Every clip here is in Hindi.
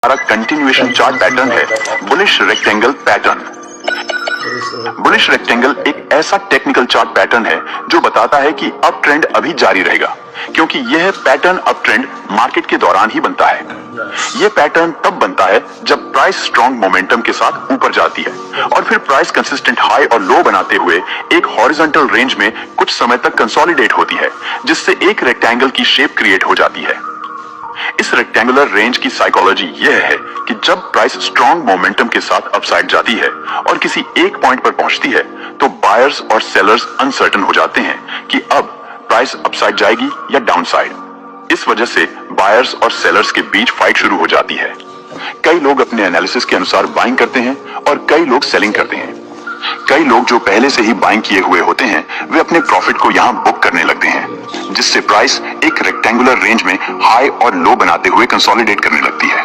हमारा कंटिन्यूएशन चार्ट पैटर्न है bullish rectangle pattern. Bullish rectangle एक ऐसा टेक्निकल चार्ट पैटर्न है जो बताता है कि अप ट्रेंड अभी जारी रहेगा, क्योंकि यह पैटर्न अप ट्रेंड मार्केट के दौरान ही बनता है। यह पैटर्न तब बनता है जब प्राइस स्ट्रॉन्ग मोमेंटम के साथ ऊपर जाती है और फिर प्राइस कंसिस्टेंट हाई और लो बनाते हुए एक हॉरिजॉन्टल रेंज में कुछ समय तक कंसोलिडेट होती है, जिससे एक रेक्टेंगल की शेप क्रिएट हो जाती है। इस रेक्टेंगुलर रेंज की साइकोलॉजी यह है कि जब प्राइस स्ट्रॉन्ग मोमेंटम के साथ अपसाइड जाती है और किसी एक पॉइंट पर पहुंचती है तो बायर्स और सेलर्स अनसर्टन हो जाते हैं कि अब प्राइस अपसाइड जाएगी या डाउनसाइड। इस वजह से बायर्स और सेलर्स के बीच फाइट शुरू हो जाती है। कई लोग अपने एनालिसिस के अनुसार बाइंग करते हैं और कई लोग सेलिंग करते हैं। कई लोग जो पहले से ही बाइंग किए हुए होते हैं वे अपने प्रॉफिट को यहां बुक करने लगते हैं, जिससे प्राइस एक रेक्टेंगुलर रेंज में हाई और लो बनाते हुए कंसोलिडेट करने लगती है।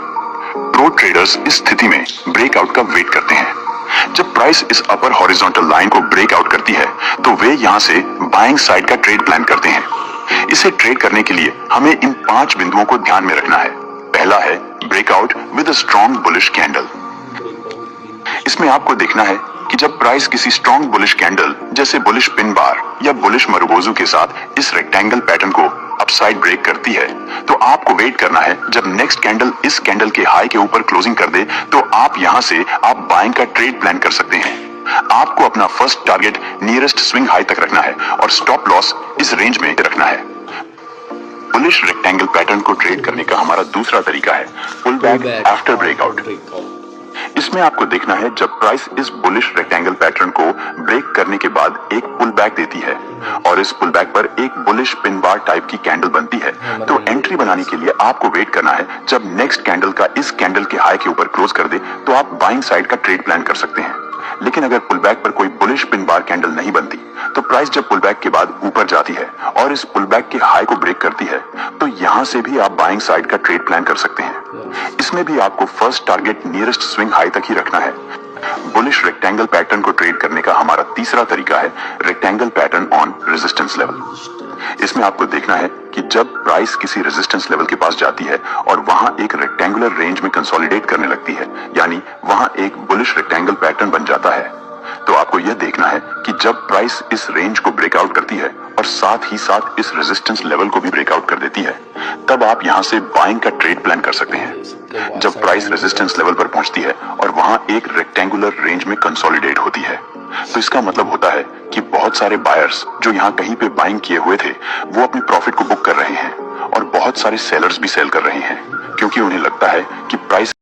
प्रो ट्रेडर्स इस स्थिति में ब्रेकआउट का वेट करते हैं। जब प्राइस इस अपर हॉरिजॉन्टल लाइन को ब्रेकआउट करती है तो वे यहां से बाइंग साइड का ट्रेड प्लान करते हैं। इसे ट्रेड करने के लिए हमें इन 5 बिंदुओं को ध्यान में रखना है। पहला है breakout with a strong bullish candle. इसमें आपको देखना है कि जब प्राइस किसी स्ट्रॉन्ग बुलिश कैंडल जैसे बुलिश पिन बार या बुलिश मरुबोजू के साथ इस रेक्टेंगल पैटर्न को अपसाइड ब्रेक करती है तो आपको वेट करना है। जब नेक्स्ट कैंडल इस कैंडल के हाई के ऊपर क्लोजिंग कर दे तो आप यहां से आप बाइंग का ट्रेड प्लान कर सकते हैं। आपको अपना first target nearest swing high तक रखना है और स्टॉप लॉस इस रेंज में रखना है। बुलिश रेक्टेंगल पैटर्न को ट्रेड करने का हमारा दूसरा तरीका है पुल बैक आफ्टर ब्रेकआउट। इसमें आपको देखना है जब प्राइस इस बुलिश रेक्टेंगल पैटर्न को ब्रेक करने के बाद एक पुल बैक देती है और इस पुल बैक पर एक बुलिश पिन बार टाइप की कैंडल बनती है तो एंट्री बनाने के लिए आपको वेट करना है। जब नेक्स्ट कैंडल का इस कैंडल के हाई के ऊपर क्लोज कर दे तो आप बाइंग साइड का ट्रेड प्लान कर सकते हैं। लेकिन अगर पुल बैक पर कोई बुलिश पिन बार कैंडल नहीं बनती तो प्राइस जब पुल बैक के बाद ऊपर जाती है और इस पुल बैक के हाई को ब्रेक करती है तो यहां से भी आप बाइंग साइड का ट्रेड प्लान कर सकते हैं। इसमें भी आपको first target nearest swing high तक ही रखना है। बुलिश रेक्टेंगल पैटर्न को ट्रेड करने का हमारा तीसरा तरीका है rectangle pattern on resistance level. इसमें आपको देखना है कि जब प्राइस किसी रेजिस्टेंस लेवल के पास जाती है और वहां एक रेक्टेंगुलर रेंज में कंसोलिडेट करने लगती है, यानी वहां एक बुलिश रेक्टेंगल पैटर्न बन जाता है, तो आपको यह देखना है कि जब प्राइस इस रेंज को ब्रेकआउट करती है और साथ ही साथ इस रेजिस्टेंस लेवल को भी ब्रेकआउट कर देती है तब आप यहां से बाइंग का ट्रेड प्लान कर सकते हैं। जब प्राइस रेजिस्टेंस लेवल पर पहुंचती है और वहां एक रेक्टेंगुलर रेंज में कंसोलिडेट होती है तो इसका मतलब होता है कि बहुत सारे बायर्स जो यहां कहीं पे बाइंग किए हुए थे वो अपनी प्रॉफिट को बुक कर रहे हैं और बहुत सारे सेलर्स भी सेल कर रहे हैं, क्योंकि उन्हें लगता है कि प्राइस